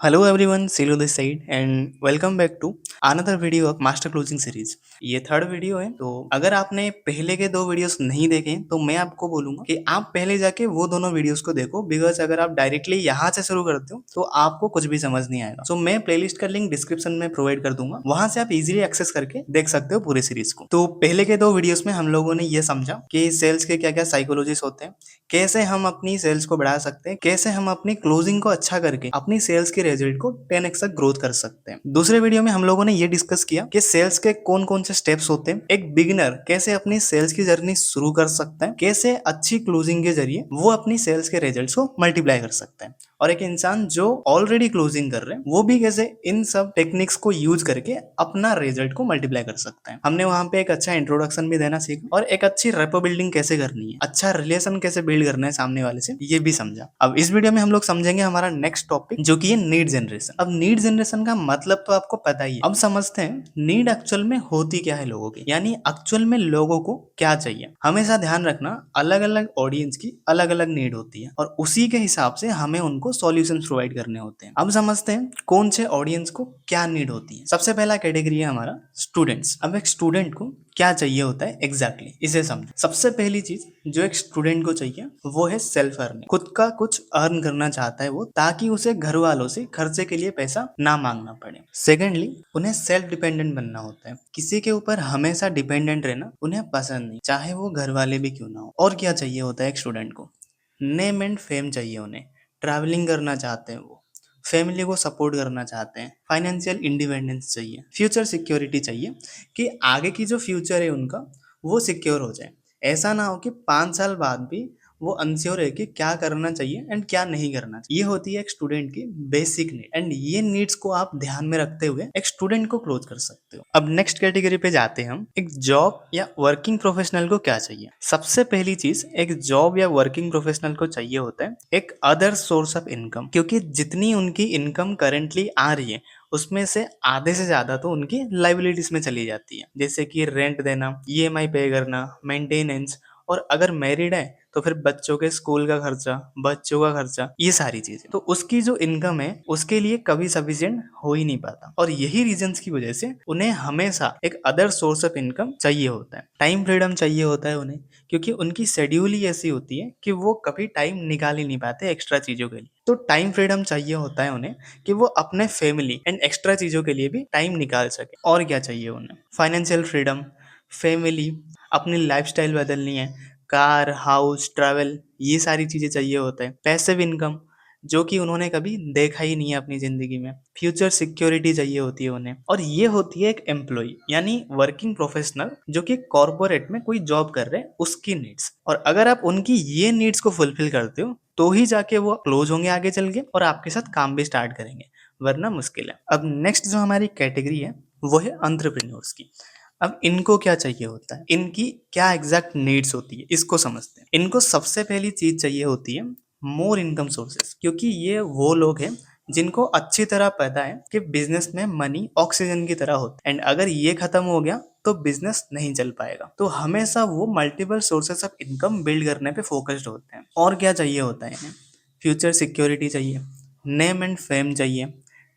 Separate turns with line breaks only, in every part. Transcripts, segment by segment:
Hello everyone, Silu this side and welcome back to another video of master closing series. ये third video है। तो अगर आपने पहले के दो वीडियोस नहीं देखे तो मैं आपको बोलूंगा कि आप पहले जाके वो दोनों वीडियोस को देखो, बिकॉज अगर आप डायरेक्टली यहाँ से शुरू करते हो तो आपको कुछ भी समझ नहीं आएगा। सो मैं प्लेलिस्ट का लिंक डिस्क्रिप्शन में प्रोवाइड कर दूंगा, वहां से आप इजीली एक्सेस करके देख सकते हो पूरे सीरीज को। तो पहले के दो वीडियोस में हम लोगों ने ये समझा कि सेल्स के क्या क्या साइकोलॉजीज होते हैं, कैसे हम अपनी सेल्स को बढ़ा सकते हैं, कैसे हम अपनी क्लोजिंग को अच्छा करके अपनी सेल्स के रिजल्ट को 10x तक ग्रोथ कर सकते हैं। दूसरे वीडियो में हम लोगों ने ये डिस्कस किया कि सेल्स के कौन कौन से स्टेप्स होते हैं, एक बिगिनर कैसे अपनी सेल्स की जर्नी शुरू कर सकता है, कैसे अच्छी क्लोजिंग के जरिए वो अपनी सेल्स के रिजल्ट को मल्टीप्लाई कर सकता है, और एक इंसान जो ऑलरेडी क्लोजिंग कर रहे हैं वो भी कैसे इन सब टेक्निक्स को यूज करके अपना रिजल्ट को मल्टीप्लाई कर सकता है। हमने वहां पे एक अच्छा इंट्रोडक्शन भी देना सीखा और एक अच्छी रेपो बिल्डिंग कैसे करनी है, अच्छा रिलेशन कैसे बिल्ड करना है सामने वाले से, ये भी समझा। अब इस वीडियो में हम लोग समझेंगे हमारा नेक्स्ट टॉपिक जो कि है नीड जनरेशन। अब नीड जनरेशन का मतलब तो आपको पता ही है। अब समझते हैं नीड एक्चुअल में होती क्या है लोगों की, यानी एक्चुअल में लोगों को क्या चाहिए। हमेशा ध्यान रखना अलग अलग ऑडियंस की अलग अलग नीड होती है और उसी के हिसाब से हमें उनको सॉल्यूशन प्रोवाइड करने होते हैं। अब समझते हैं कौन से ऑडियंस को क्या नीड होती है। सबसे पहला कैटेगरी है हमारा स्टूडेंट्स। अब एक स्टूडेंट को क्या चाहिए होता है एग्जैक्टली इसे समझ। सबसे पहली चीज जो एक स्टूडेंट को चाहिए वो है सेल्फ अर्निंग। खुद का कुछ अर्न करना चाहता है वो, ताकि उसे घर वालों से खर्चे के लिए पैसा ना मांगना पड़े। सेकेंडली उन्हें सेल्फ डिपेंडेंट बनना होता है। किसी के ऊपर हमेशा डिपेंडेंट रहना उन्हें पसंद नहीं, चाहे वो घर वाले भी क्यों ना हो। और क्या चाहिए होता है एक स्टूडेंट को, नेम एंड फेम चाहिए उन्हें। ट्रैवलिंग करना चाहते हैं वो, फैमिली को सपोर्ट करना चाहते हैं, फाइनेंशियल इंडिपेंडेंस चाहिए, फ्यूचर सिक्योरिटी चाहिए कि आगे की जो फ्यूचर है उनका वो सिक्योर हो जाए। ऐसा ना हो कि 5 साल बाद भी वो अनश्योर है कि क्या करना चाहिए एंड क्या नहीं करना चाहिए। ये होती है एक स्टूडेंट की बेसिक नीड, एंड ये नीड्स को आप ध्यान में रखते हुए एक स्टूडेंट को क्लोज कर सकते हो। अब नेक्स्ट कैटेगरी पे जाते हैं हम, एक जॉब या वर्किंग प्रोफेशनल को क्या चाहिए। सबसे पहली चीज एक जॉब या वर्किंग प्रोफेशनल को चाहिए होता है एक अदर सोर्स ऑफ इनकम, क्योंकि जितनी उनकी इनकम करेंटली आ रही है उसमें से आधे से ज्यादा तो उनकी लाइबिलिटीज में चली जाती है, जैसे कि रेंट देना, ईएमआई पे करना, मेंटेनेंस, और अगर मैरिड है तो फिर बच्चों के स्कूल का खर्चा, बच्चों का खर्चा, ये सारी चीजें। तो उसकी जो इनकम है उसके लिए कभी सफिशिएंट हो ही नहीं पाता, और यही रीजंस की वजह से उन्हें हमेशा एक अदर सोर्स ऑफ इनकम चाहिए होता है। टाइम फ्रीडम चाहिए होता है उन्हें, क्योंकि उनकी शेड्यूल ही ऐसी होती है कि वो कभी टाइम निकाल ही नहीं पाते एक्स्ट्रा चीजों के लिए। तो टाइम फ्रीडम चाहिए होता है उन्हें कि वो अपने फैमिली एंड एक्स्ट्रा चीजों के लिए भी टाइम निकाल सके। और क्या चाहिए उन्हें, फाइनेंशियल फ्रीडम, फैमिली, अपनी लाइफस्टाइल बदलनी है, कार, हाउस, ट्रैवल, ये सारी चीजें चाहिए होता है। पैसिव इनकम जो कि उन्होंने कभी देखा ही नहीं है अपनी जिंदगी में। फ्यूचर सिक्योरिटी चाहिए होती है उन्हें, और ये होती है एक एम्प्लॉय यानी वर्किंग प्रोफेशनल जो कि कॉर्पोरेट में कोई जॉब कर रहे हैं उसकी नीड्स। और अगर आप उनकी ये नीड्स को फुलफिल करते हो तो ही जाके वो क्लोज होंगे आगे चल के और आपके साथ काम भी स्टार्ट करेंगे, वरना मुश्किल है। अब नेक्स्ट जो हमारी कैटेगरी है वो है एंटरप्रेन्योर्स की। अब इनको क्या चाहिए होता है, इनकी क्या एग्जैक्ट नीड्स होती है, इसको समझते हैं। इनको सबसे पहली चीज चाहिए होती है मोर इनकम सोर्सेस, क्योंकि ये वो लोग हैं जिनको अच्छी तरह पता है कि बिजनेस में मनी ऑक्सीजन की तरह होता है, एंड अगर ये खत्म हो गया तो बिजनेस नहीं चल पाएगा। तो हमेशा वो multiple sources of income build करने पे फोकस्ड होते हैं। और क्या चाहिए होता है इन्हें, फ्यूचर सिक्योरिटी चाहिए, नेम एंड फेम चाहिए,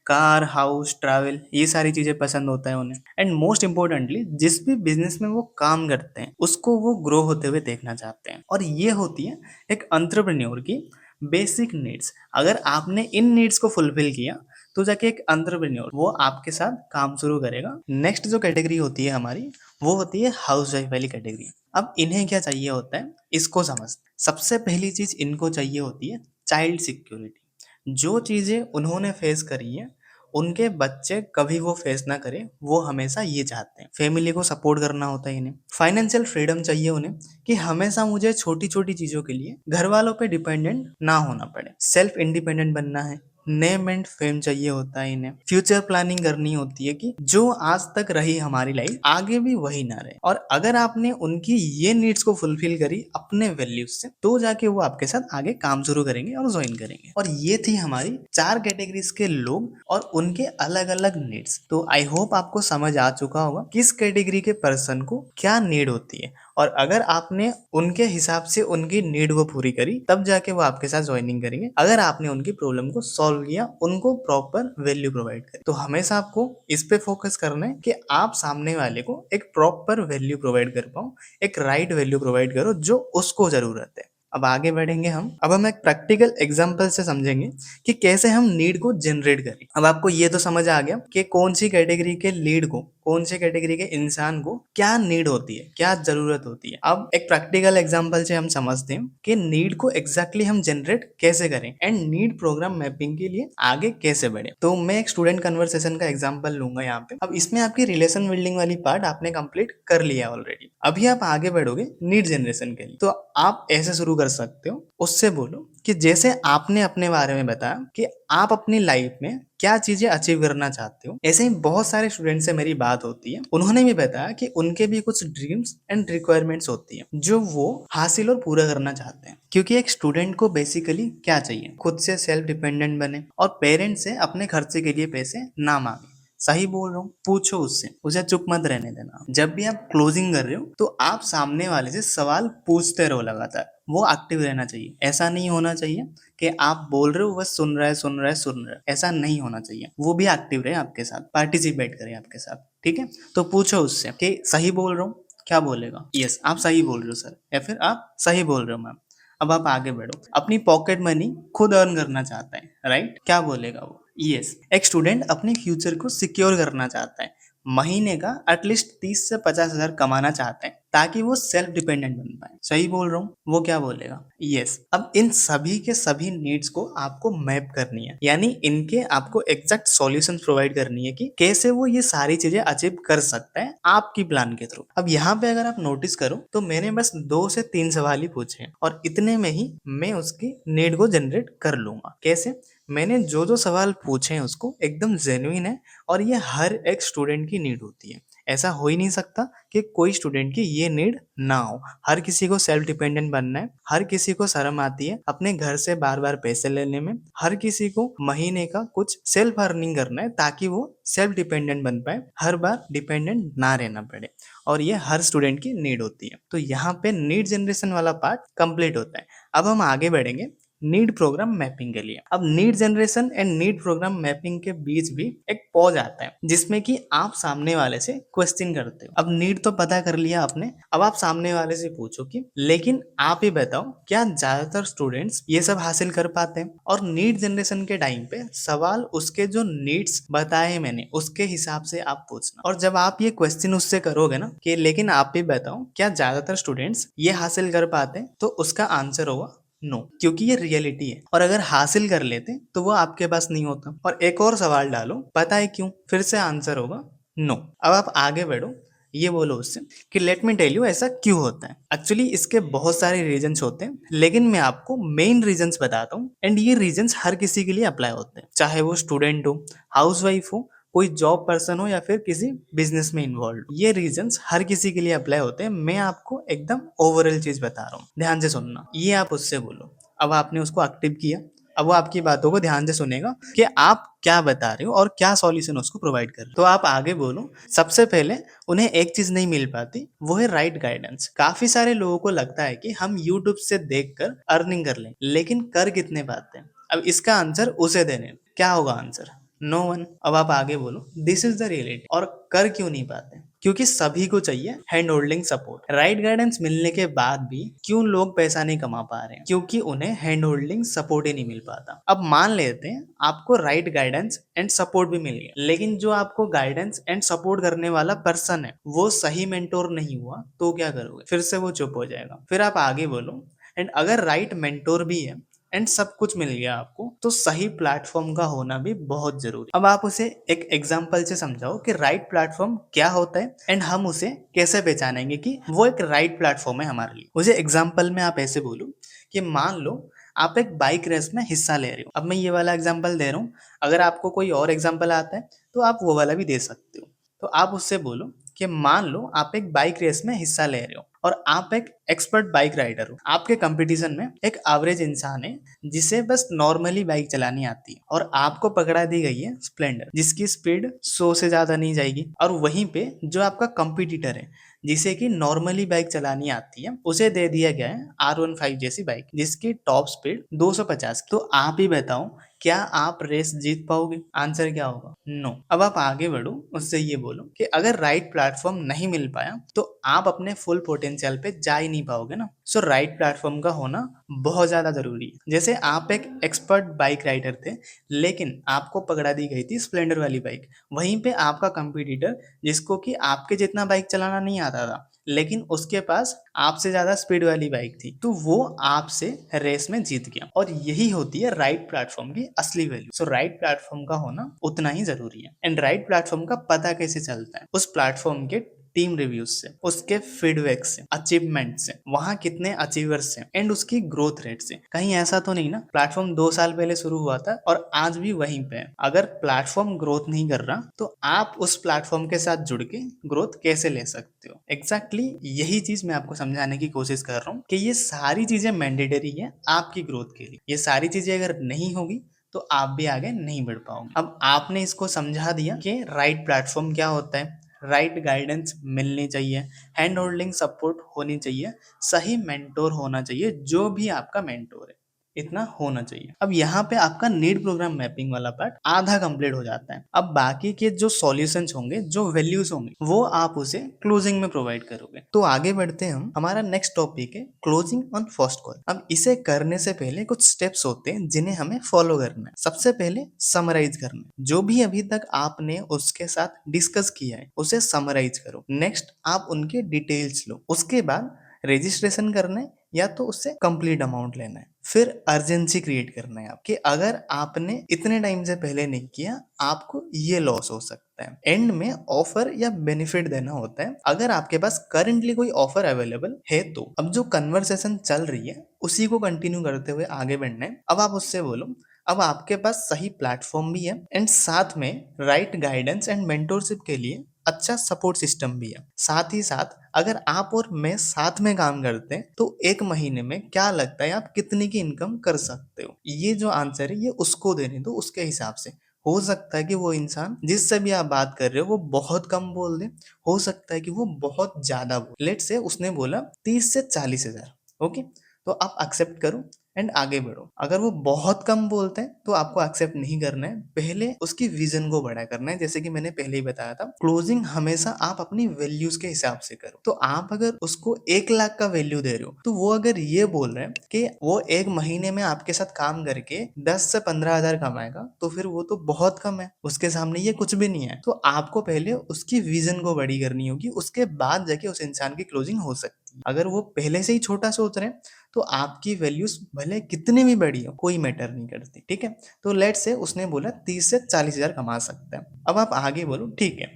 कार, हाउस, ट्रैवल, ये सारी चीजें पसंद होता है उन्हें। एंड मोस्ट इम्पोर्टेंटली जिस भी बिजनेस में वो काम करते हैं उसको वो ग्रो होते हुए देखना चाहते हैं। और ये होती है एक एंटरप्रेन्योर की बेसिक नीड्स। अगर आपने इन नीड्स को फुलफिल किया तो जाके एक एंटरप्रेन्योर वो आपके साथ काम शुरू करेगा। नेक्स्ट जो कैटेगरी होती है हमारी वो होती है हाउस वाइफ वाली कैटेगरी। अब इन्हें क्या चाहिए होता है इसको समझते हैं। सबसे पहली चीज इनको चाहिए होती है चाइल्ड सिक्योरिटी। जो चीजें उन्होंने फेस करी है उनके बच्चे कभी वो फेस ना करें, वो हमेशा ये चाहते हैं। फैमिली को सपोर्ट करना होता है इन्हें। फाइनेंशियल फ्रीडम चाहिए उन्हें कि हमेशा मुझे छोटी छोटी चीजों के लिए घर वालों पे डिपेंडेंट ना होना पड़े। सेल्फ इंडिपेंडेंट बनना है। नेम एंड फेम चाहिए होता है इन्हें। फ्यूचर प्लानिंग करनी होती है कि जो आज तक रही हमारी लाइफ आगे भी वही ना रहे। और अगर आपने उनकी ये नीड्स को फुलफिल करी अपने वैल्यूज से तो जाके वो आपके साथ आगे काम शुरू करेंगे और ज्वाइन करेंगे। और ये थी हमारी 4 कैटेगरीज के लोग और उनके अलग अलग नीड्स। तो आई होप आपको समझ आ चुका होगा किस कैटेगरी के पर्सन को क्या नीड होती है और अगर आपने उनके हिसाब से उनकी नीड को पूरी करी तब जाके वो आपके साथ ज्वाइनिंग करेंगे। अगर आपने उनकी प्रॉब्लम को सॉल्व किया, उनको प्रॉपर वैल्यू प्रोवाइड करी। तो हमेशा आपको इस पे फोकस करना है कि आप सामने वाले को एक प्रॉपर वैल्यू प्रोवाइड कर पाओ, एक राइट वैल्यू प्रोवाइड करो जो उसको जरूरत है। अब आगे बढ़ेंगे हम। अब हम एक प्रैक्टिकल एग्जांपल से समझेंगे कि कैसे हम नीड को जनरेट करें। अब आपको ये तो समझ आ गया कि कौन सी कैटेगरी के लीड को, कौन सी कैटेगरी के इंसान को क्या नीड होती है, क्या जरूरत होती है। अब एक प्रैक्टिकल एग्जांपल से हम समझते हैं कि नीड को एग्जैक्टली हम जनरेट कैसे करें एंड नीड प्रोग्राम मैपिंग के लिए आगे कैसे बढ़े। तो मैं एक स्टूडेंट कन्वर्सेशन का एग्जांपल लूंगा यहाँ पे। अब इसमें आपकी रिलेशन बिल्डिंग वाली पार्ट आपने कंप्लीट कर लिया ऑलरेडी। अभी आप आगे बढ़ोगे नीड जनरेशन के लिए। तो आप ऐसे शुरू कर सकते हो, उससे बोलो कि जैसे आपने अपने बारे में बताया कि आप अपनी लाइफ में क्या चीजें अचीव करना चाहते हो, ऐसे ही बहुत सारे स्टूडेंट से मेरी बात होती है। उन्होंने भी बताया कि उनके भी कुछ ड्रीम्स एंड रिक्वायरमेंट्स होती है जो वो हासिल और पूरा करना चाहते हैं। क्योंकि एक स्टूडेंट को बेसिकली क्या चाहिए, खुद से सेल्फ डिपेंडेंट बने और पेरेंट्स से अपने खर्चे के लिए पैसे ना मांगे। सही बोल रहा हूँ? पूछो उससे, उसे चुप मत रहने देना। जब भी आप क्लोजिंग कर रहे हो तो आप सामने वाले से सवाल पूछते रहो लगातार। वो एक्टिव रहना चाहिए। ऐसा नहीं होना चाहिए कि आप बोल रहे हो बस सुन रहा है सुन रहा है सुन रहा है। ऐसा नहीं होना चाहिए। वो भी एक्टिव रहे आपके साथ, पार्टिसिपेट करे आपके साथ। ठीक है? तो पूछो उससे कि सही बोल रहा हूँ? क्या बोलेगा? यस, आप सही बोल रहे हो सर, या फिर आप सही बोल रहे हो मैम। अब आप आगे बढ़ो। अपनी पॉकेट मनी खुद अर्न करना चाहता है, राइट? क्या बोलेगा वो? यस, एक स्टूडेंट अपने फ्यूचर को सिक्योर करना चाहता है। महीने का एटलीस्ट 30 से 50 हजार कमाना चाहते हैं ताकि वो सेल्फ डिपेंडेंट बन पाए। सही बोल रहा हूँ? वो क्या बोलेगा? यस। अब इन सभी के सभी नीड्स को आपको मैप करनी है, यानी इनके आपको एग्जैक्ट सॉल्यूशंस प्रोवाइड करनी है कि कैसे वो ये सारी चीजें अचीव कर सकता है आपकी प्लान के थ्रू। अब यहाँ पे अगर आप नोटिस करो तो मैंने बस 2 से 3 सवाल ही पूछे हैं और इतने में ही मैं उसकी नीड को जनरेट कर लूंगा। कैसे? मैंने जो जो सवाल पूछे हैं उसको एकदम जेन्युइन है और ये हर एक स्टूडेंट की नीड होती है। ऐसा हो ही नहीं सकता कि कोई स्टूडेंट की ये नीड ना हो। हर किसी को सेल्फ डिपेंडेंट बनना है, हर किसी को शर्म आती है अपने घर से बार बार पैसे लेने में, हर किसी को महीने का कुछ सेल्फ अर्निंग करना है ताकि वो सेल्फ डिपेंडेंट बन पाए, हर बार डिपेंडेंट ना रहना पड़े। और ये हर स्टूडेंट की नीड होती है। तो यहाँ पे नीड जनरेशन वाला पार्ट कंप्लीट होता है। अब हम आगे बढ़ेंगे नीड प्रोग्राम मैपिंग के लिए। अब need generation and need programme mapping के बीच भी एक पॉज आता है जिसमें कि आप सामने वाले से क्वेश्चन करते हो। अब नीड तो पता कर लिया आपने, अब आप सामने वाले से पूछो कि लेकिन आप ही बताओ क्या ज्यादातर स्टूडेंट्स ये सब हासिल कर पाते हैं। और नीड जनरेशन के टाइम पे सवाल उसके जो नीड्स बताए मैंने उसके हिसाब से आप पूछना। और जब आप ये क्वेश्चन उससे करोगे ना कि लेकिन आप ही बताओ क्या ज्यादातर स्टूडेंट्स ये हासिल कर पाते हैं, तो उसका आंसर होगा नो, क्योंकि ये रियलिटी है। और अगर हासिल कर लेते तो वो आपके पास नहीं होता। और एक और सवाल डालो, पता है क्यों? फिर से आंसर होगा नो। अब आप आगे बढ़ो, ये बोलो उससे कि लेट मी टेल यू ऐसा क्यों होता है। एक्चुअली इसके बहुत सारे रीजंस होते हैं, लेकिन मैं आपको मेन रीजंस बताता हूँ एंड ये रीजंस हर किसी के लिए अप्लाई होते हैं, चाहे वो स्टूडेंट हो, हाउसवाइफ हो, कोई जॉब पर्सन हो या फिर किसी बिजनेस में इन्वॉल्व। ये रीजंस हर किसी के लिए अप्लाई होते हैं। मैं आपको एकदम ओवरऑल चीज बता रहा हूँ, ध्यान से सुनना। ये आप उससे बोलो। अब आपने उसको एक्टिव किया, अब वो आपकी बातों को ध्यान से सुनेगा कि आप क्या बता रहे हो और क्या सॉल्यूशन उसको प्रोवाइड कर रहे हो। तो आप आगे बोलो। सबसे पहले उन्हें एक चीज नहीं मिल पाती, वो है राइट गाइडेंस। काफी सारे लोगों को लगता है कि हम यूट्यूब से देखकर अर्निंग कर लें, लेकिन कर कितने पाते हैं? अब इसका आंसर उसे देने दो। क्या होगा आंसर? No one. अब आप आगे बोलो दिस इज द रियलिटी। और कर क्यों नहीं पाते? क्योंकि सभी को चाहिए hand holding support. Right guidance मिलने के बाद भी क्यों लोग पैसा नहीं कमा पा रहे हैं? क्योंकि उन्हें हैंड होल्डिंग सपोर्ट ही नहीं मिल पाता। अब मान लेते हैं आपको राइट गाइडेंस एंड सपोर्ट भी मिल गया, लेकिन जो आपको गाइडेंस एंड सपोर्ट करने वाला पर्सन है वो सही मेंटोर नहीं हुआ, तो क्या करोगे? फिर से वो चुप हो जाएगा। फिर आप आगे बोलो एंड अगर राइट मेंटोर भी है एंड सब कुछ मिल गया आपको, तो सही प्लेटफॉर्म का होना भी बहुत जरूरी। अब आप उसे एक एग्जांपल से समझाओ कि राइट प्लेटफॉर्म क्या होता है एंड हम उसे कैसे पहचानेंगे कि वो एक राइट प्लेटफॉर्म है हमारे लिए। उसे एग्जांपल में आप ऐसे बोलो कि मान लो आप एक बाइक रेस में हिस्सा ले रहे हो। अब मैं ये वाला एग्जाम्पल दे रहा हूँ, अगर आपको कोई और एग्जाम्पल आता है तो आप वो वाला भी दे सकते हो। तो आप उससे बोलो कि मान लो आप एक बाइक रेस में हिस्सा ले रहे हो और आप एक एक्सपर्ट बाइक राइडर हो। आपके कंपटीशन में एक एवरेज इंसान है जिसे बस नॉर्मली बाइक चलानी आती है और आपको पकड़ा दी गई है स्प्लेंडर जिसकी स्पीड 100 से ज्यादा नहीं जाएगी, और वहीं पे जो आपका कंपटीटर है जिसे कि नॉर्मली बाइक चलानी आती है उसे दे दिया गया है R15 जैसी बाइक जिसकी टॉप स्पीड 250। तो आप ही बताओ, क्या आप रेस जीत पाओगे? आंसर क्या होगा? नो। अब आप आगे बढ़ो, उससे ये बोलो कि अगर राइट प्लेटफॉर्म नहीं मिल पाया तो आप अपने फुल पोटेंशियल पे जा ही नहीं पाओगे ना। सो राइट प्लेटफॉर्म का होना बहुत ज्यादा जरूरी है। जैसे आप एक एक्सपर्ट बाइक राइडर थे लेकिन आपको पकड़ा दी गई थी स्प्लेंडर वाली बाइक, वहीं पे आपका कंपटीटर जिसको कि आपके जितना बाइक चलाना नहीं आता था लेकिन उसके पास आपसे ज्यादा स्पीड वाली बाइक थी, तो वो आपसे रेस में जीत गया। और यही होती है राइट प्लेटफॉर्म की असली वैल्यू। सो राइट प्लेटफॉर्म का होना उतना ही जरूरी है। एंड राइट प्लेटफॉर्म का पता कैसे चलता है? उस प्लेटफॉर्म के टीम रिव्यूज से, उसके फीडबैक से, अचीवमेंट से, वहां कितने अचीवर्स हैं एंड उसकी ग्रोथ रेट से। कहीं ऐसा तो नहीं ना प्लेटफॉर्म 2 साल पहले शुरू हुआ था और आज भी वहीं पे है। अगर प्लेटफॉर्म ग्रोथ नहीं कर रहा तो आप उस प्लेटफॉर्म के साथ जुड़ के ग्रोथ कैसे ले सकते हो? एग्जैक्टली यही चीज मैं आपको समझाने की कोशिश कर रहा हूँ कि ये सारी चीजें मैंडेटरी है आपकी ग्रोथ के लिए। ये सारी चीजें अगर नहीं होगी तो आप भी आगे नहीं बढ़ पाओगे। अब आपने इसको समझा दिया कि राइट प्लेटफॉर्म क्या होता है, राइट गाइडेंस मिलनी चाहिए, हैंड होल्डिंग सपोर्ट होनी चाहिए, सही मेंटोर होना चाहिए, जो भी आपका मेंटोर है इतना होना चाहिए। अब यहाँ पे आपका नीड प्रोग्राम मैपिंग वाला पार्ट आधा कंप्लीट हो जाता है। अब बाकी के जो सॉल्यूशंस होंगे, जो वैल्यूज होंगे, वो आप उसे क्लोजिंग में प्रोवाइड करोगे। तो आगे बढ़ते हैं हम। हमारा नेक्स्ट टॉपिक है क्लोजिंग ऑन फर्स्ट कॉल। अब इसे करने से पहले कुछ स्टेप्स होते हैं जिन्हें हमें फॉलो करना है। सबसे पहले समराइज करना है। जो भी अभी तक आपने उसके साथ डिस्कस किया है उसे समराइज करो। नेक्स्ट आप उनके डिटेल्स लो। उसके बाद रजिस्ट्रेशन करना है या तो उससे कंप्लीट अमाउंट लेना है। फिर अर्जेंसी क्रिएट करना है आपके, अगर आपने इतने टाइम से पहले नहीं किया आपको ये लॉस हो सकता है। एंड में ऑफर या बेनिफिट देना होता है अगर आपके पास करंटली कोई ऑफर अवेलेबल है तो। अब जो कन्वर्सेशन चल रही है उसी को कंटिन्यू करते हुए आगे बढ़ना है। अब आप उससे बोलो, अब आपके पास सही प्लेटफॉर्म भी है एंड साथ में राइट गाइडेंस एंड मेंटोरशिप के लिए अच्छा सपोर्ट सिस्टम भी है। साथ ही साथ अगर आप और मैं साथ में काम करते हैं तो एक महीने में क्या लगता है आप कितने की इनकम कर सकते हो? ये जो आंसर है ये उसको देने दो। उसके हिसाब से हो सकता है कि वो इंसान जिससे भी आप बात कर रहे हो वो बहुत कम बोल दे, हो सकता है कि वो बहुत ज्यादा बोले। लेट से उसने बोला 30 से 40 हजार, ओके, तो आप एक्सेप्ट करो एंड आगे बढ़ो। अगर वो बहुत कम बोलते हैं तो आपको एक्सेप्ट नहीं करना है, पहले उसकी विजन को बड़ा करना है। जैसे कि मैंने पहले ही बताया था, क्लोजिंग हमेशा आप अपनी वैल्यूज के हिसाब से करो। तो आप अगर उसको 1 लाख का वैल्यू दे रहे हो तो वो अगर ये बोल रहे हैं कि वो एक महीने में आपके साथ काम करके 10 से 15 हजार कमाएगा तो फिर वो तो बहुत कम है, उसके सामने ये कुछ भी नहीं है। तो आपको पहले उसकी विजन को बड़ी करनी होगी, उसके बाद जाके उस इंसान की क्लोजिंग हो सकती है। अगर वो पहले से ही छोटा सोच रहे हैं तो आपकी वैल्यूज भले कितनी भी बड़ी हो कोई मैटर नहीं करती, ठीक है। तो लेट से उसने बोला 30 से 40 हजार कमा सकता है। अब आप आगे बोलो, ठीक है,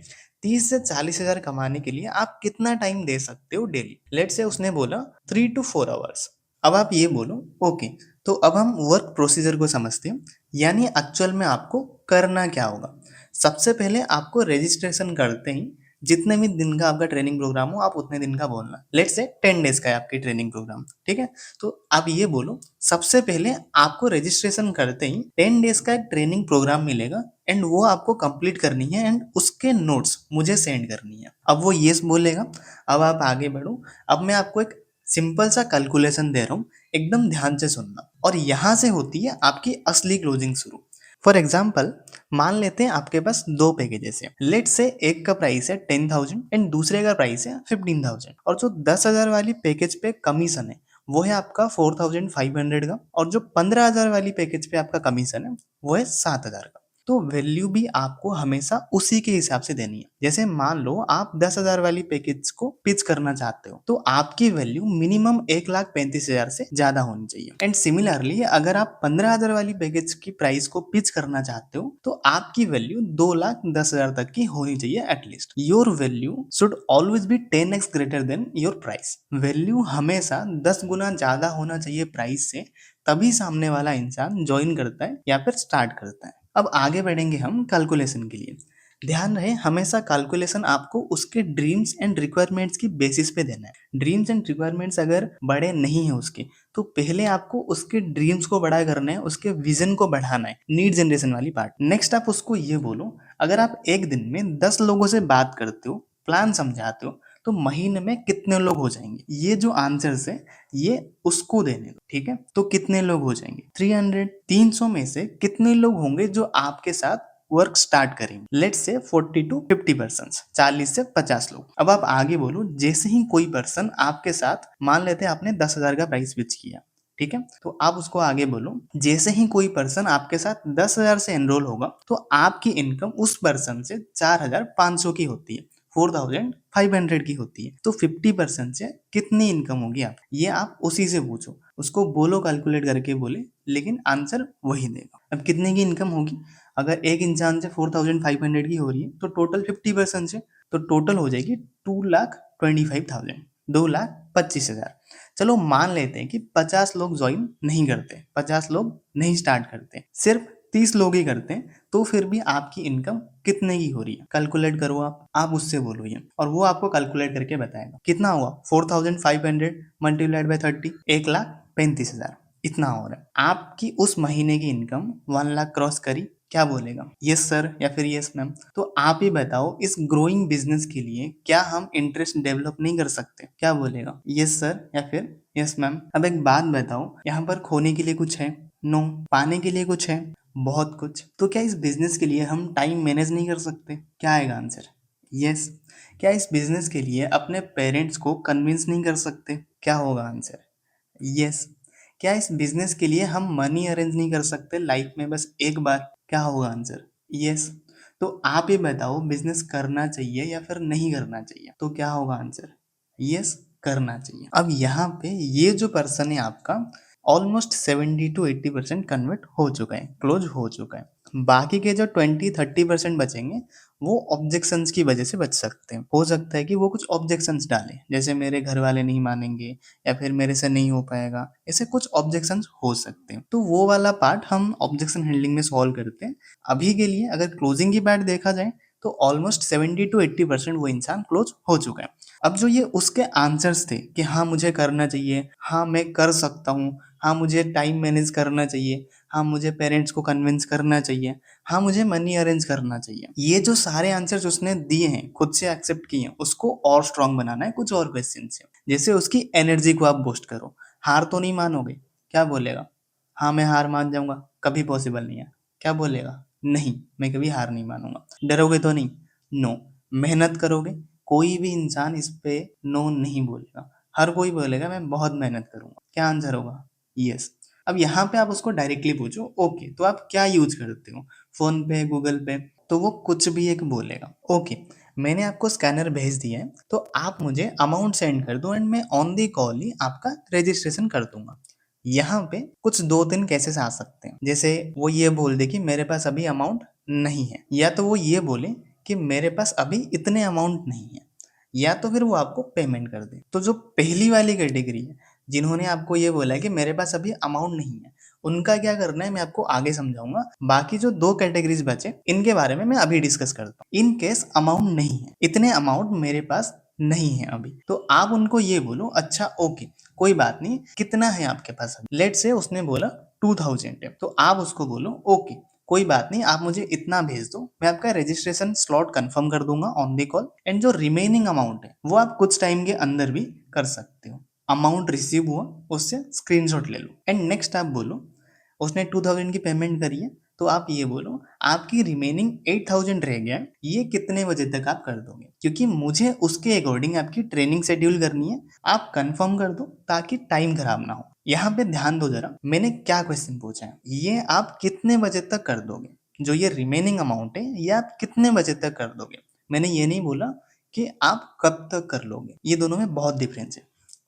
30 से 40 हजार कमाने के लिए आप कितना टाइम दे सकते हो डेली? लेट से उसने बोला 3 to 4 आवर्स। अब आप ये बोलो, ओके, तो अब हम वर्क प्रोसीजर को समझते हैं, यानी एक्चुअल में आपको करना क्या होगा। सबसे पहले आपको रजिस्ट्रेशन करते ही जितने भी दिन का आपका ट्रेनिंग प्रोग्राम हो आप उतने दिन का बोलना। लेट से 10 डेज का है आपकी ट्रेनिंग प्रोग्राम, ठीक है। तो आप ये बोलो, सबसे पहले आपको रजिस्ट्रेशन करते ही 10 डेज का एक ट्रेनिंग प्रोग्राम मिलेगा एंड वो आपको कंप्लीट करनी है एंड उसके नोट्स मुझे सेंड करनी है। अब वो यस बोलेगा। अब आप आगे बढ़ो। अब मैं आपको एक सिंपल सा कैलकुलेशन दे रहा हूँ, एकदम ध्यान से सुनना। और यहाँ से होती है आपकी असली क्लोजिंग शुरू। फॉर एग्जाम्पल, मान लेते हैं आपके पास दो पैकेजेस हैं। लेट से एक का प्राइस है 10,000 एंड दूसरे का प्राइस है 15,000, और जो 10,000 वाली पैकेज पे कमीशन है वो है आपका 4,500 का, और जो 15,000 वाली पैकेज पे आपका कमीशन है वो है 7,000 का। तो वैल्यू भी आपको हमेशा उसी के हिसाब से देनी है। जैसे मान लो आप 10,000 वाली पैकेज को पिच करना चाहते हो तो आपकी वैल्यू मिनिमम 1,35,000 से ज्यादा होनी चाहिए। एंड सिमिलरली अगर आप 15,000 वाली पैकेज की प्राइस को पिच करना चाहते हो तो आपकी वैल्यू 2,10,000 तक की होनी चाहिए at least. Your value should always be 10x greater than your price. Value हमेशा 10 गुना ज्यादा होना चाहिए प्राइस से, तभी सामने वाला इंसान ज्वाइन करता है या फिर स्टार्ट करता है। अब आगे बढ़ेंगे हम कैलकुलेशन के लिए। ध्यान रहे हमेशा कैलकुलेशन आपको उसके ड्रीम्स एंड रिक्वायरमेंट्स की बेसिस पे देना है। ड्रीम्स एंड रिक्वायरमेंट्स अगर बड़े नहीं है उसके, तो पहले आपको उसके ड्रीम्स को बड़ा करना है, उसके विजन को बढ़ाना है, नीड जनरेशन वाली पार्ट। नेक्स्ट आप उसको ये बोलो, अगर आप एक दिन में 10 लोगों से बात करते हो, प्लान समझाते हो, तो महीने में कितने लोग हो जाएंगे? ये जो आंसर्स है ये उसको देने दो, ठीक है? तो कितने लोग हो जाएंगे? 300। 300 में से कितने लोग होंगे जो आपके साथ वर्क स्टार्ट करेंगे? लेट्स से 40 टू 50%, 40 से 50 लोग। अब आप आगे बोलो, जैसे ही कोई पर्सन आपके साथ, मान लेते हैं आपने 10,000 का प्राइस पिच किया, ठीक है? तो आप उसको आगे बोलो, जैसे ही कोई पर्सन आपके साथ 10,000 से एनरोल होगा, तो आपकी इनकम उस पर्सन से 4,500 की होती है, 4,500 की होती है। तो 50% से कितनी इनकम होगी आप, ये आप उसी से पूछो, उसको बोलो कैलकुलेट करके बोले, लेकिन आंसर वही देगा। अब कितने की इनकम होगी? अगर एक इंसान से 4,500 की हो रही है, तो टोटल 50% से, तो टोटल हो जाएगी 2,25,000, 2,25,000। चलो मान लेते हैं कि 50 लोग ज्वाइन नहीं करते, 50 लोग नहीं स्टार्ट करते, सिर्फ 30 लोग ही करते हैं, तो फिर भी आपकी इनकम कितने की हो रही है? कैलकुलेट करो आप उससे बोलो ये, और वो आपको कैलकुलेट करके बताएगा कितना हुआ। 4,500 मल्टीप्लाइड बाय 30, 1,35,000, इतना हो रहा है। आपकी उस महीने की इनकम 1 लाख क्रॉस करी, क्या बोलेगा? यस सर या फिर यस मैम। तो आप ही बताओ, इस ग्रोइंग बिजनेस के लिए क्या हम इंटरेस्ट डेवलप नहीं कर सकते? क्या बोलेगा? यस सर या फिर यस मैम। अब एक बात बताओ, यहाँ पर खोने के लिए कुछ है? नो। पाने के लिए कुछ है? बहुत कुछ। तो क्या इस बिजनेस के लिए हम टाइम मैनेज नहीं कर सकते? क्या आएगा आंसर? यस। क्या इस बिजनेस के लिए अपने पेरेंट्स को कन्विंस नहीं कर सकते? क्या होगा आंसर? यस। क्या इस बिजनेस के लिए हम मनी अरेंज नहीं कर सकते लाइफ में बस एक बार? क्या होगा आंसर? यस। तो आप ही बताओ, बिजनेस करना चाहिए या फिर नहीं करना चाहिए? तो क्या होगा आंसर? यस, करना चाहिए। अब यहाँ पे ये जो पर्सन है आपका, ऑलमोस्ट 70 to 80% कन्वर्ट हो चुका है, क्लोज हो चुका है। बाकी के जो 20-30% बचेंगे, वो ऑब्जेक्शंस की वजह से बच सकते हैं। हो सकता है कि वो कुछ ऑब्जेक्शंस डालें, जैसे मेरे घर वाले नहीं मानेंगे, या फिर मेरे से नहीं हो पाएगा, ऐसे कुछ ऑब्जेक्शंस हो सकते हैं। तो वो वाला पार्ट हम ऑब्जेक्शन हैंडलिंग में सॉल्व करते हैं। अभी के लिए अगर क्लोजिंग की पार्ट देखा जाए, तो ऑलमोस्ट 70 to 80% वो इंसान क्लोज हो चुका है। अब जो ये उसके आंसर्स थे कि हाँ मुझे करना चाहिए, हाँ मैं कर सकता हूँ, हाँ मुझे टाइम मैनेज करना चाहिए, हाँ मुझे पेरेंट्स को कन्विंस करना चाहिए, हाँ मुझे मनी अरेंज करना चाहिए, ये जो सारे आंसर्स उसने दिए हैं, खुद से एक्सेप्ट किए हैं, उसको और स्ट्रांग बनाना है कुछ और क्वेश्चन से। जैसे उसकी एनर्जी को आप बूस्ट करो। हार तो नहीं मानोगे? क्या बोलेगा? हाँ मैं हार मान जाऊंगा, कभी पॉसिबल नहीं है। क्या बोलेगा? नहीं, मैं कभी हार नहीं मानूंगा। डरोगे तो नहीं? नो। मेहनत करोगे? कोई भी इंसान इस पे नो नहीं बोलेगा, हर कोई बोलेगा मैं बहुत मेहनत करूंगा। क्या आंसर होगा? यस। अब यहाँ पे आप उसको डायरेक्टली पूछो, ओके तो आप क्या यूज करते हो, फोन पे, गूगल पे? तो वो कुछ भी एक बोलेगा। ओके, मैंने आपको स्कैनर भेज दिया है, तो आप मुझे अमाउंट सेंड कर दो एंड मैं ऑन दी कॉल ही आपका रजिस्ट्रेशन कर दूंगा। यहाँ पे कुछ 2-3 केसेस आ सकते हैं। जैसे वो ये बोल दे कि मेरे पास अभी अमाउंट नहीं है, या तो वो ये बोले कि मेरे पास अभी इतने अमाउंट नहीं है, या तो फिर वो आपको पेमेंट कर दे। तो जो पहली वाली कैटेगरी है, जिन्होंने आपको ये बोला है कि मेरे पास अभी अमाउंट नहीं है, उनका क्या करना है मैं आपको आगे समझाऊंगा। बाकी जो 2 कैटेगरीज बचे, इनके बारे में मैं अभी डिस्कस करता हूँ। इन केस अमाउंट नहीं है, इतने अमाउंट मेरे पास नहीं है अभी, तो आप उनको ये बोलो, अच्छा ओके कोई बात नहीं, कितना है आपके पास? लेट से उसने बोला 2,000 है, तो आप उसको बोलो ओके कोई बात नहीं, आप मुझे इतना भेज दो, मैं आपका रजिस्ट्रेशन स्लॉट कंफर्म कर दूंगा ऑन दी कॉल, एंड जो रिमेनिंग अमाउंट है वो आप कुछ टाइम के अंदर भी कर सकते हो। अमाउंट रिसीव हुआ, उससे स्क्रीनशॉट ले लो, एंड नेक्स्ट आप बोलो, उसने 2,000 की पेमेंट करी है, तो आप ये बोलो आपकी रिमेनिंग 8,000 रह गया है, ये कितने बजे तक आप कर दोगे? क्योंकि मुझे उसके अकॉर्डिंग आपकी ट्रेनिंग शेड्यूल करनी है। आप कंफर्म कर दो ताकि टाइम खराब ना हो। यहाँ पे ध्यान दो जरा, मैंने क्या क्वेश्चन पूछा है, ये आप कितने बजे तक कर दोगे? जो ये रिमेनिंग अमाउंट है, ये आप कितने बजे तक कर दोगे? मैंने ये नहीं बोला कि आप कब तक कर लोगे, ये दोनों में बहुत डिफरेंस है,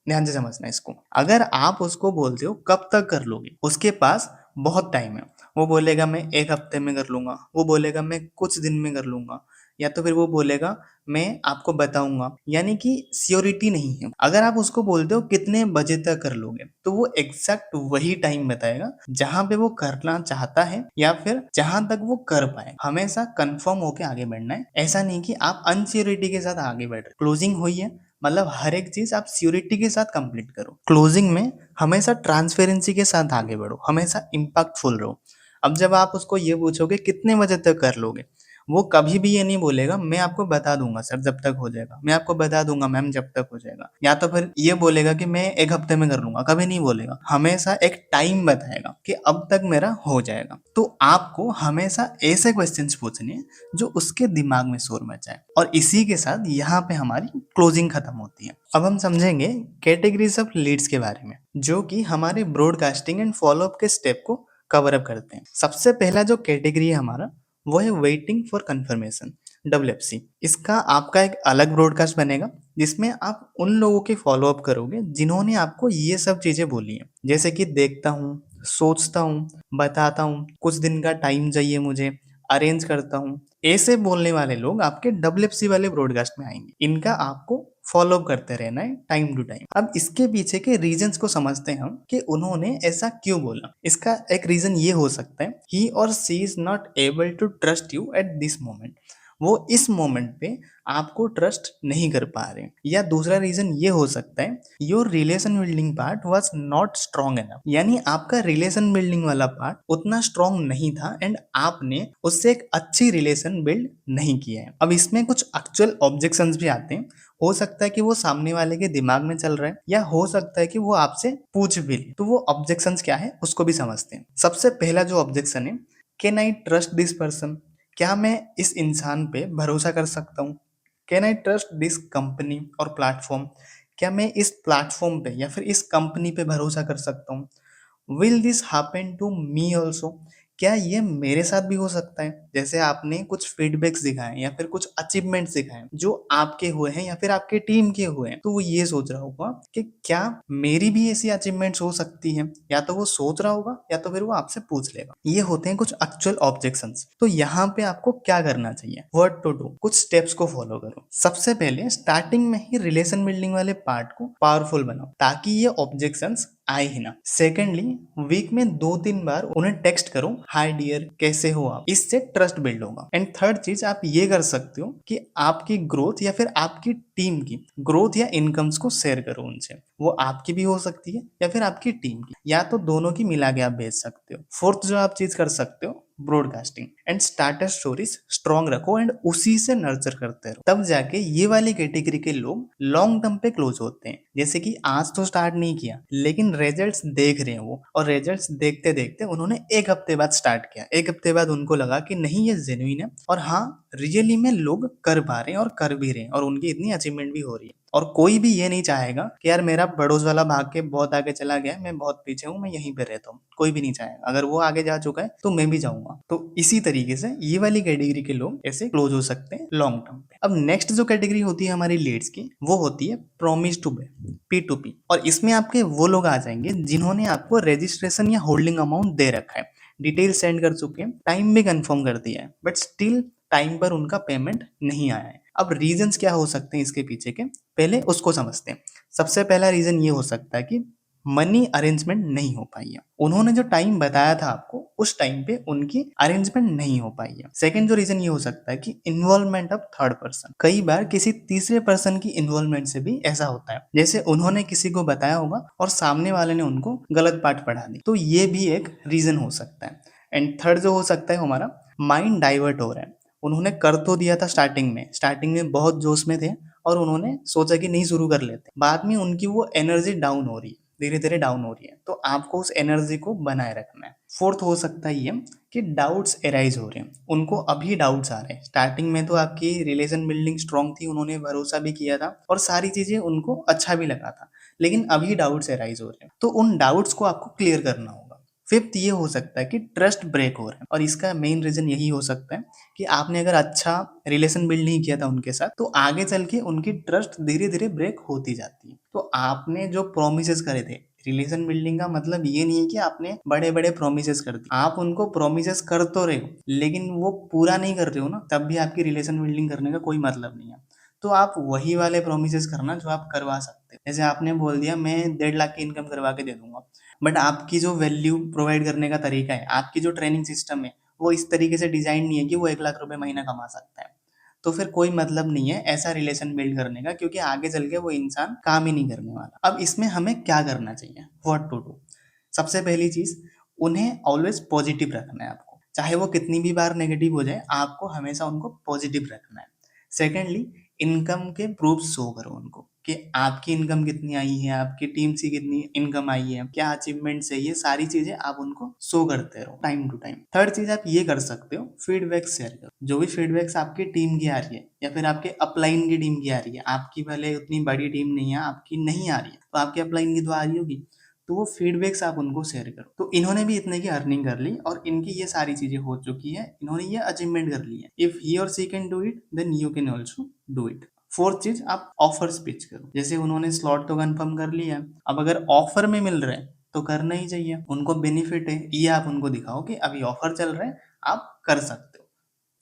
ध्यान से समझना इसको। अगर आप उसको बोलते हो कब तक कर लोगे, उसके पास बहुत टाइम है, वो बोलेगा मैं 1 हफ्ते में कर लूंगा, वो बोलेगा मैं कुछ दिन में कर लूंगा, या तो फिर वो बोलेगा मैं आपको बताऊंगा, यानी कि श्योरिटी नहीं है। अगर आप उसको बोलते हो कितने बजे तक कर लोगे, तो वो एग्जैक्ट वही टाइम बताएगा जहां पे वो करना चाहता है या फिर जहां तक वो कर पाए। हमेशा कंफर्म होके आगे बढ़ना है, ऐसा नहीं कि आप अनश्योरिटी के साथ आगे बढ़ रहे। क्लोजिंग हुई है मतलब हर एक चीज आप श्योरिटी के साथ कंप्लीट करो। क्लोजिंग में हमेशा ट्रांसपेरेंसी के साथ आगे बढ़ो, हमेशा इम्पैक्टफुल रहो। अब जब आप उसको ये पूछोगे कितने बजे तक कर लोगे, वो कभी भी ये नहीं बोलेगा मैं आपको बता दूंगा सर जब तक हो जाएगा, मैं आपको बता दूंगा मैम जब तक हो जाएगा, या तो फिर ये बोलेगा कि मैं एक हफ्ते में कर लूंगा। कभी नहीं बोलेगा, हमेशा एक टाइम बताएगा कि अब तक मेरा हो जाएगा। तो आपको हमेशा ऐसे क्वेश्चंस पूछने हैं जो उसके दिमाग में शोर मचाए, और इसी के साथ यहाँ पे हमारी क्लोजिंग खत्म होती है। अब हम समझेंगे कैटेगरीज ऑफ लीड्स के बारे में, जो कि हमारे ब्रॉडकास्टिंग एंड फॉलोअप के स्टेप को कवर अप करते हैं। सबसे पहला जो कैटेगरी है हमारा, वो है वेटिंग फॉर कंफर्मेशन, WFC। इसका आपका एक अलग ब्रॉडकास्ट बनेगा जिसमें आप उन लोगों के फॉलोअप करोगे जिन्होंने आपको ये सब चीजें बोली हैं, जैसे कि देखता हूँ, सोचता हूँ, बताता हूँ, कुछ दिन का टाइम चाहिए मुझे, अरेंज करता हूँ। ऐसे बोलने वाले लोग आपके WFC वाले ब्रॉडकास्ट में आएंगे। इनका आपको फॉलो करते रहना है टाइम टू टाइम। अब इसके पीछे के रीजंस को समझते हैं हम कि उन्होंने ऐसा क्यों बोला। इसका एक रीजन ये हो सकता है he or she is not able to trust you at this moment. वो इस मोमेंट पे आपको ट्रस्ट नहीं कर पा रहे। या दूसरा रीजन ये हो सकता है your relation building part was not strong enough, यानी आपका रिलेशन बिल्डिंग वाला पार्ट उतना स्ट्रॉन्ग नहीं था एंड आपने उससे एक अच्छी रिलेशन बिल्ड नहीं किया है। अब इसमें कुछ एक्चुअल ऑब्जेक्शंस भी आते हैं। हो सकता है कि वो सामने वाले के दिमाग में चल रहा है, या हो सकता है कि वो आपसे पूछ भी ले। तो वो ऑब्जेक्शंस क्या है उसको भी समझते हैं। सबसे पहला जो ऑब्जेक्शन है, can I trust this person, क्या मैं इस इंसान पे भरोसा कर सकता हूँ। Can I trust this company और प्लेटफॉर्म, क्या मैं इस प्लेटफॉर्म पे या फिर इस कंपनी पे भरोसा कर सकता हूँ। Will this happen to me also, क्या ये मेरे साथ भी हो सकता है। जैसे आपने कुछ फीडबैक्स दिखाए या फिर कुछ अचीवमेंट्स दिखाए जो आपके हुए हैं या फिर आपके टीम के हुए हैं, तो वो ये सोच रहा होगा कि क्या मेरी भी ऐसी अचीवमेंट्स हो सकती हैं। या तो वो सोच रहा होगा या तो फिर वो आपसे पूछ लेगा। ये होते हैं कुछ एक्चुअल ऑब्जेक्शंस। तो यहाँ पे आपको क्या करना चाहिए, व्हाट टू डू, कुछ स्टेप्स को फॉलो करो। सबसे पहले स्टार्टिंग में ही रिलेशन बिल्डिंग वाले पार्ट को पावरफुल बनाओ ताकि ये ऑब्जेक्शंस आए ही ना। सेकेंडली, वीक में 2-3 बार उन्हें टेक्स्ट करो, हाय डियर कैसे हो आप, इससे ट्रस्ट बिल्ड होगा। एंड थर्ड चीज आप ये कर सकते हो कि आपकी ग्रोथ या फिर आपकी टीम की ग्रोथ या इनकम्स को शेयर करो उनसे। वो आपकी भी हो सकती है या फिर आपकी टीम की, या तो दोनों की मिला के आप भेज सकते हो। फोर्थ जो आप चीज कर सकते हो, broadcasting and starter stories strong रखो एंड उसी से नर्चर करते रहो। तब जाके ये वाली कैटेगरी के लोग लॉन्ग टर्म पे क्लोज होते हैं। जैसे कि आज तो स्टार्ट नहीं किया लेकिन रिजल्ट्स देख रहे हैं वो, और रिजल्ट्स देखते देखते उन्होंने एक हफ्ते बाद स्टार्ट किया। एक हफ्ते बाद उनको लगा कि नहीं ये जेन्युइन है और हाँ रियली में लोग कर पा रहे हैं और कर भी रहे हैं और उनकी इतनी अचीवमेंट भी हो रही है। और कोई भी ये नहीं चाहेगा कि यार मेरा पड़ोस वाला भाग के बहुत आगे चला गया है, मैं बहुत पीछे हूँ, मैं यहीं पे रहता हूँ। कोई भी नहीं चाहेगा। अगर वो आगे जा चुका है तो मैं भी जाऊंगा। तो इसी तरीके से ये वाली कैटेगरी के लोग ऐसे क्लोज हो सकते हैं लॉन्ग टर्म पे। अब नेक्स्ट जो कैटेगरी होती है हमारी लीड्स की, वो होती है प्रॉमिस टू पे, P2P। और इसमें आपके वो लोग आ जाएंगे जिन्होंने आपको रजिस्ट्रेशन या होल्डिंग अमाउंट दे रखा है, डिटेल सेंड कर चुके हैं, टाइम भी कंफर्म कर दिया है, बट स्टिल टाइम पर उनका पेमेंट नहीं आया है। अब रीजंस क्या हो सकते हैं इसके पीछे के, पहले उसको समझते हैं। सबसे पहला रीजन ये हो सकता है कि मनी अरेंजमेंट नहीं हो पाई है। उन्होंने जो टाइम बताया था आपको उस टाइम पे उनकी अरेंजमेंट नहीं हो पाई है। सेकंड जो रीजन ये हो सकता है कि इन्वॉल्वमेंट ऑफ थर्ड पर्सन। कई बार किसी तीसरे पर्सन की इन्वॉल्वमेंट से भी ऐसा होता है, जैसे उन्होंने किसी को बताया होगा और सामने वाले ने उनको गलत बात पढ़ा दी। तो ये भी एक रीजन हो सकता है। एंड थर्ड जो हो सकता है हमारा, माइंड डाइवर्ट हो रहा है। उन्होंने कर तो दिया था स्टार्टिंग में बहुत जोश में थे और उन्होंने सोचा कि नहीं शुरू कर लेते, बाद में उनकी वो एनर्जी डाउन हो रही है, धीरे धीरे डाउन हो रही है। तो आपको उस एनर्जी को बनाए रखना है। फोर्थ हो सकता है ये कि डाउट्स एराइज हो रहे हैं, उनको अभी डाउट्स आ रहे हैं। स्टार्टिंग में तो आपकी रिलेशन बिल्डिंग स्ट्रांग थी, उन्होंने भरोसा भी किया था और सारी चीजें उनको अच्छा भी लगा था, लेकिन अभी डाउट्स एराइज हो रहे हैं। तो उन डाउट्स को आपको क्लियर करना होगा। फिफ्थ ये हो सकता है कि ट्रस्ट ब्रेक हो रहा है, और इसका मेन रीजन यही हो सकता है कि आपने अगर अच्छा रिलेशन बिल्ड नहीं किया था उनके साथ, तो आगे चल के उनकी ट्रस्ट धीरे धीरे ब्रेक होती जाती है। तो आपने जो प्रोमिस करे थे रिलेशन बिल्डिंग का मतलब ये नहीं है कि आपने बड़े बड़े प्रोमिसेस कर दिए, आप उनको प्रोमिसेस कर तो रहे हो लेकिन वो पूरा नहीं कर रहे हो ना, तब भी आपकी रिलेशन बिल्डिंग करने का कोई मतलब नहीं है। तो आप वही वाले प्रोमिसेस करना जो आप करवा सकते हो। जैसे आपने बोल दिया मैं 1.5 लाख की इनकम करवा के दे दूंगा, बट आपकी जो वैल्यू प्रोवाइड करने का तरीका है, आपकी जो ट्रेनिंग सिस्टम है, वो इस तरीके से डिजाइन नहीं है कि वो 1 लाख रुपए महीना कमा सकता है। तो फिर कोई मतलब नहीं है ऐसा रिलेशन बिल्ड करने का, क्योंकि आगे चल के वो इंसान काम ही नहीं करने वाला। अब इसमें हमें क्या करना चाहिए, व्हाट टू डू। सबसे पहली चीज, उन्हें ऑलवेज पॉजिटिव रखना है आपको, चाहे वो कितनी भी बार नेगेटिव हो जाए, आपको हमेशा उनको पॉजिटिव रखना है। सेकेंडली, इनकम के प्रूफ शो करो उनको कि आपकी इनकम कितनी आई है, आपकी टीम से कितनी इनकम आई है, क्या अचीवमेंट्स है, ये सारी चीजें आप उनको शो करते रहो टाइम टू टाइम। थर्ड चीज आप ये कर सकते हो, फीडबैक शेयर करो। जो भी फीडबैक्स आपकी टीम की आ रही है या फिर आपके अपलाइन की टीम की आ रही है, आपकी भले उतनी बड़ी टीम नहीं है, आपकी नहीं आ रही है तो आपके अपलाइन की तो आ रही होगी, तो वो फीडबैक्स आप उनको शेयर करो। तो इन्होंने भी इतने की अर्निंग कर ली और इनकी ये सारी चीजें हो चुकी है, इन्होंने ये अचीवमेंट कर ली है। If he or she can do it then you can also do it. Fourth चीज, आप ऑफर पिच करो। जैसे उन्होंने स्लॉट तो कंफर्म कर लिया, अब अगर ऑफर में मिल रहा है तो करना ही चाहिए, उनको बेनिफिट है ये आप उनको दिखाओ कि अभी ऑफर चल रहा है, आप कर सकते हो।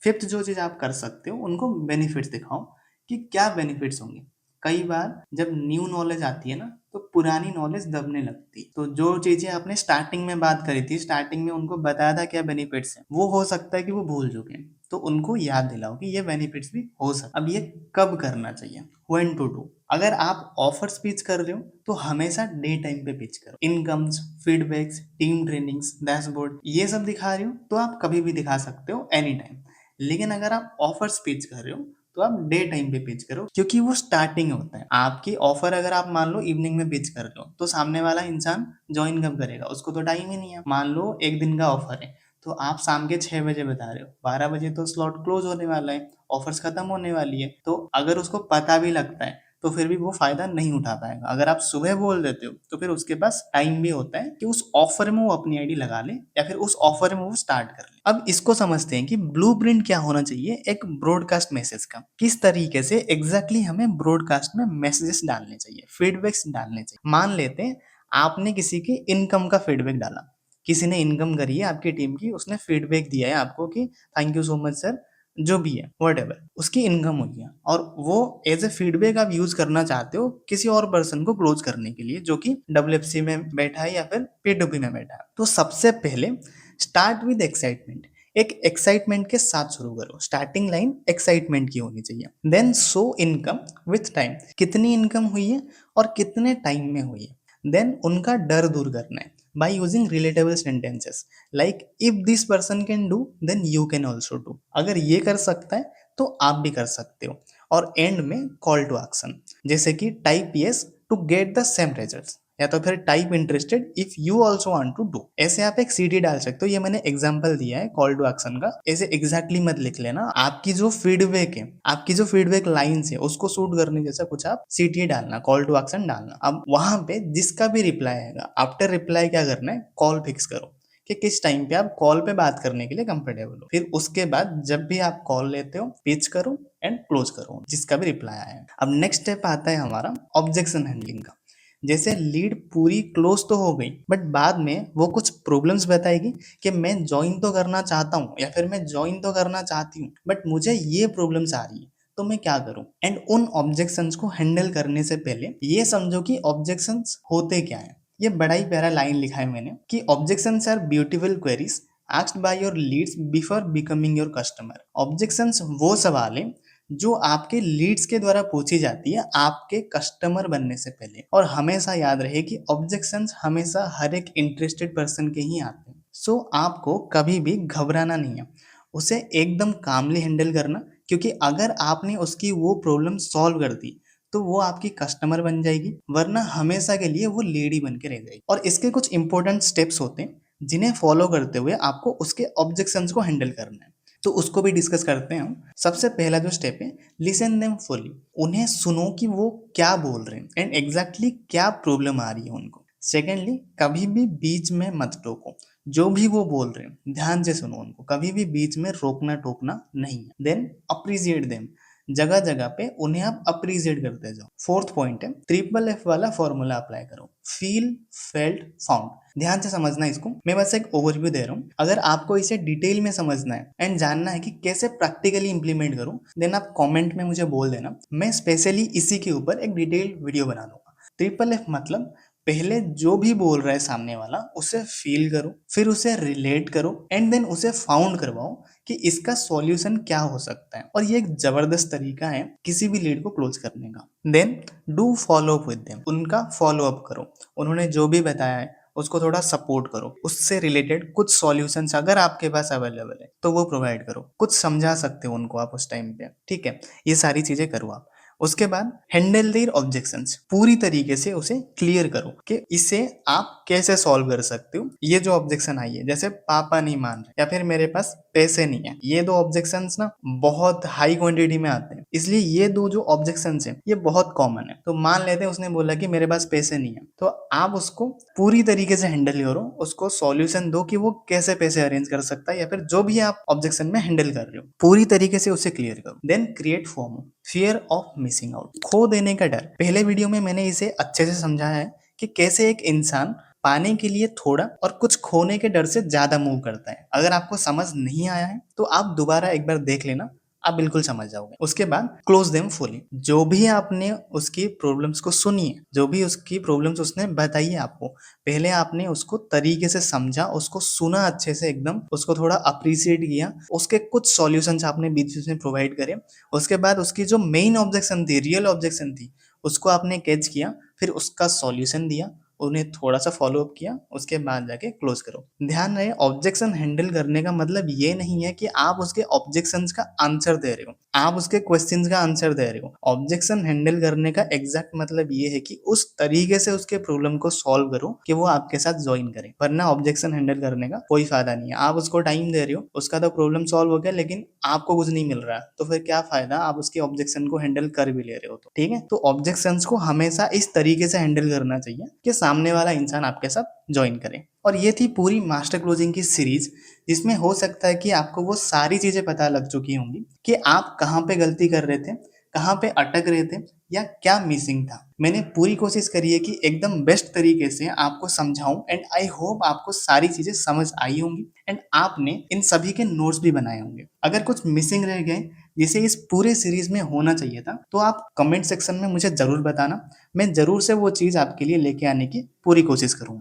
फिफ्थ जो चीज आप कर सकते हो, उनको बेनिफिट्स दिखाओ कि क्या बेनिफिट्स होंगे। कई बार जब न्यू नॉलेज आती है ना, तो पुरानी नॉलेज दबने लगती है। तो जो चीजें आपने स्टार्टिंग में बात करी थी, स्टार्टिंग में उनको बताया था क्या बेनिफिट्स हैं, वो हो सकता है कि वो भूल चुके हैं, तो उनको याद दिलाओ कि ये बेनिफिट्स भी हो सकते। अब ये कब करना चाहिए, व्हेन टू डू। अगर आप ऑफर पिच कर रहे हो तो हमेशा डे टाइम पे पिच करो। Incomes, feedbacks, team trainings, dashboard, ये सब दिखा रहे हो तो आप कभी भी दिखा सकते हो, एनी टाइम। लेकिन अगर आप ऑफर्स पिच कर रहे हो तो आप डे टाइम पे पिच करो, क्योंकि वो स्टार्टिंग होता है आपकी ऑफर। अगर आप मान लो इवनिंग में पिच कर रहे हो तो सामने वाला इंसान ज्वाइन कब करेगा, उसको तो टाइम ही नहीं है। मान लो एक दिन का ऑफर है तो आप शाम के 6 बजे बता रहे हो, 12 बजे तो स्लॉट क्लोज होने वाला है, ऑफर्स खत्म होने वाली है। तो अगर उसको पता भी लगता है तो फिर भी वो फायदा नहीं उठा पाएगा। अगर आप सुबह बोल देते हो तो फिर उसके पास टाइम भी होता है कि उस ऑफर में वो अपनी आईडी लगा ले या फिर उस ऑफर में वो स्टार्ट कर ले। अब इसको समझते हैं कि ब्लूप्रिंट क्या होना चाहिए एक ब्रॉडकास्ट मैसेज का, किस तरीके से एग्जैक्टली हमें ब्रॉडकास्ट में मैसेजेस डालने चाहिए, फीडबैक्स डालने चाहिए। मान लेते हैं आपने किसी की इनकम का फीडबैक डाला, किसी ने इनकम करी है आपकी टीम की, उसने फीडबैक दिया है आपको कि thank you so much sir, जो भी है व्हाटएवर, उसकी इनकम हुई है, और वो एज ए फीडबैक आप यूज करना चाहते हो किसी और पर्सन को क्लोज करने के लिए जो कि डब्ल्यूएफसी में बैठा है या फिर पी2पी में बैठा है। तो सबसे पहले स्टार्ट विद एक्साइटमेंट, एक एक्साइटमेंट के साथ शुरू करो। स्टार्टिंग लाइन एक्साइटमेंट की होनी चाहिए। Then show income with time, कितनी इनकम हुई है और कितने टाइम में हुई है। देन उनका डर दूर करना है by using relatable sentences like if this person can do then you can also do. अगर ये कर सकता है तो आप भी कर सकते हो। और एंड में कॉल टू एक्शन, जैसे कि type yes to get the same results, या तो फिर type interested if you also want to do. ऐसे आप एक सीडी डाल सकते हो। ये मैंने एग्जांपल दिया है कॉल टू एक्शन का, ऐसे एग्जैक्टली मत लिख लेना। आपकी जो फीडबैक है, आपकी जो फीडबैक लाइंस है, उसको सूट करने जैसा कुछ आप सीटी डालना, कॉल टू एक्शन डालना। अब वहां पे जिसका भी रिप्लाई आएगा, आफ्टर रिप्लाई क्या करना है, कॉल फिक्स करो कि किस टाइम पे आप कॉल पे बात करने के लिए कंफर्टेबल हो। फिर उसके बाद जब भी आप कॉल लेते हो पिच करो एंड क्लोज करो जिसका भी रिप्लाई आया। अब नेक्स्ट स्टेप आता है हमारा ऑब्जेक्शन हैंडलिंग का। जैसे लीड पूरी क्लोज तो हो गई, बट बाद में वो कुछ प्रॉब्लम्स बताएगी कि मैं ज्वाइन तो करना चाहता हूँ या फिर मैं ज्वाइन तो करना चाहती हूँ, बट मुझे ये प्रॉब्लम्स आ रही है, तो मैं क्या करूं। एंड उन ऑब्जेक्शंस को हैंडल करने से पहले ये समझो कि ऑब्जेक्शंस होते क्या है। ये बड़ा ही प्यारा लाइन लिखा है मैंने कि objections are beautiful queries asked by your leads before becoming your customer. Objections वो सवाल है जो आपके लीड्स के द्वारा पूछी जाती है आपके कस्टमर बनने से पहले। और हमेशा याद रहे कि ऑब्जेक्शंस हमेशा हर एक इंटरेस्टेड पर्सन के ही आते हैं। सो आपको कभी भी घबराना नहीं है, उसे एकदम कामली हैंडल करना, क्योंकि अगर आपने उसकी वो प्रॉब्लम सॉल्व कर दी तो वो आपकी कस्टमर बन जाएगी, वरना हमेशा के लिए वो लेडी बन के रह जाएगी। और इसके कुछ इंपॉर्टेंट स्टेप्स होते हैं जिन्हें फॉलो करते हुए आपको उसके ऑब्जेक्शंस को हैंडल करना है, तो उसको भी डिस्कस करते हैं हम। सबसे पहला जो स्टेप है, लिसन देम फुली, उन्हें सुनो कि वो क्या बोल रहे हैं एंड एग्जैक्टली क्या प्रॉब्लम आ रही है उनको। सेकेंडली, कभी भी बीच में मत टोको, जो भी वो बोल रहे हैं ध्यान से सुनो उनको, कभी भी बीच में रोकना टोकना नहीं है। देन अप्रिशिएट देम, जगह जगह पे उन्हें आप अप्रिशिएट करते जाओ। फोर्थ पॉइंट है ट्रिपल एफ वाला फॉर्मूला अप्लाई करो, फील, फेल्ट, फाउंड। ध्यान से समझना इसको, मैं बस एक ओवरव्यू दे रहा हूँ। अगर आपको इसे डिटेल में समझना है एंड जानना है कि कैसे प्रैक्टिकली इंप्लीमेंट करूँ, देन आप कमेंट में मुझे बोल देना, मैं स्पेशली इसी के ऊपर एक डिटेल वीडियो बना दूंगा। ट्रिपल एफ मतलब पहले जो भी बोल रहा है सामने वाला उसे फील करो, फिर उसे रिलेट करो एंड देन उसे फाउंड करवाओ कि इसका सॉल्यूशन क्या हो सकता है। और ये एक जबरदस्त तरीका है किसी भी लीड को क्लोज करने का। Then do follow up with them, उनका फॉलो अप करो, उन्होंने जो भी बताया है उसको थोड़ा सपोर्ट करो, उससे रिलेटेड कुछ सॉल्यूशंस अगर आपके पास अवेलेबल है तो वो प्रोवाइड करो, कुछ समझा सकते हो उनको आप उस टाइम पे, ठीक है। ये सारी चीजें करो आप। उसके बाद हैंडल देयर ऑब्जेक्शंस, पूरी तरीके से उसे क्लियर करो कि इसे आप कैसे सॉल्व कर सकते हो। ये जो ऑब्जेक्शन आई है, जैसे पापा नहीं मान रहे या फिर मेरे पास पैसे नहीं है, ये दो ऑब्जेक्शंस ना बहुत हाई क्वांटिटी में आते हैं, इसलिए ये दो जो ऑब्जेक्शंस हैं ये बहुत कॉमन है। तो मान लेते हैं उसने बोला कि मेरे पास पैसे नहीं है, तो आप उसको पूरी तरीके से हैंडल करो, उसको सॉल्यूशन दो कि वो कैसे पैसे अरेंज कर सकता है, या फिर जो भी आप ऑब्जेक्शन में हैंडल कर रहे हो पूरी तरीके से उसे क्लियर करो। Then create FOMO, fear of missing out, खो देने का डर। पहले वीडियो में मैंने इसे अच्छे से समझाया है कि कैसे एक इंसान पाने के लिए थोड़ा और कुछ खोने के डर से ज्यादा मूव करता है। अगर आपको समझ नहीं आया है तो आप दोबारा एक बार देख लेना, आप बिल्कुल समझ जाओगे। उसके बाद क्लोज देम फुली, जो भी आपने उसकी प्रॉब्लम्स को सुनी है, जो भी उसकी प्रॉब्लम्स उसने बताई है आपको, पहले आपने उसको तरीके से समझा, उसको सुना अच्छे से एकदम, उसको थोड़ा अप्रिशिएट किया, उसके कुछ सॉल्यूशंस आपने बीच बीच में प्रोवाइड करे। उसके बाद उसकी जो मेन ऑब्जेक्शन थी, रियल ऑब्जेक्शन थी, उसको आपने कैच किया, फिर उसका सॉल्यूशन दिया, उन्हें थोड़ा सा फॉलो अप किया, उसके बाद जाके क्लोज करो। ध्यान रहे ऑब्जेक्शन हैंडल करने का मतलब ये नहीं है कि आप उसके ऑब्जेक्शंस का आंसर दे रहे हो, आप उसके क्वेश्चंस का आंसर दे रहे हो। ऑब्जेक्शन हैंडल करने का एग्जैक्ट मतलब ये है कि उस तरीके से उसके प्रॉब्लम को सॉल्व करो कि वो आपके साथ ज्वाइन करे, वरना ऑब्जेक्शन हैंडल करने का कोई फायदा नहीं है। आप उसको टाइम दे रहे हो, उसका तो प्रॉब्लम सॉल्व हो गया लेकिन आपको कुछ नहीं मिल रहा है, तो फिर क्या फायदा आप उसके ऑब्जेक्शन को हैंडल कर भी ले रहे हो तो, ठीक है। तो ऑब्जेक्शंस को हमेशा इस तरीके से हैंडल करना चाहिए कि सामने वाला इंसान आपके साथ ज्वाइन करे। और ये थी पूरी मास्टर क्लोजिंग की सीरीज, जिसमें हो सकता है कि आपको वो सारी चीजें पता लग चुकी होंगी कि आप कहाँ पे गलती कर रहे थे, कहाँ पे अटक रहे थे, या क्या मिसिंग था। मैंने पूरी कोशिश करी है कि एकदम बेस्ट तरीके से आपको समझाऊं एंड आई होप आपको सारी चीजें समझ आई होंगी एंड आपने इन सभी के नोट्स भी बनाए होंगे। अगर कुछ मिसिंग रह गए जिसे इस पूरे सीरीज में होना चाहिए था तो आप कमेंट सेक्शन में मुझे जरूर बताना, मैं जरूर से वो चीज आपके लिए लेके आने की पूरी कोशिश करूंगा।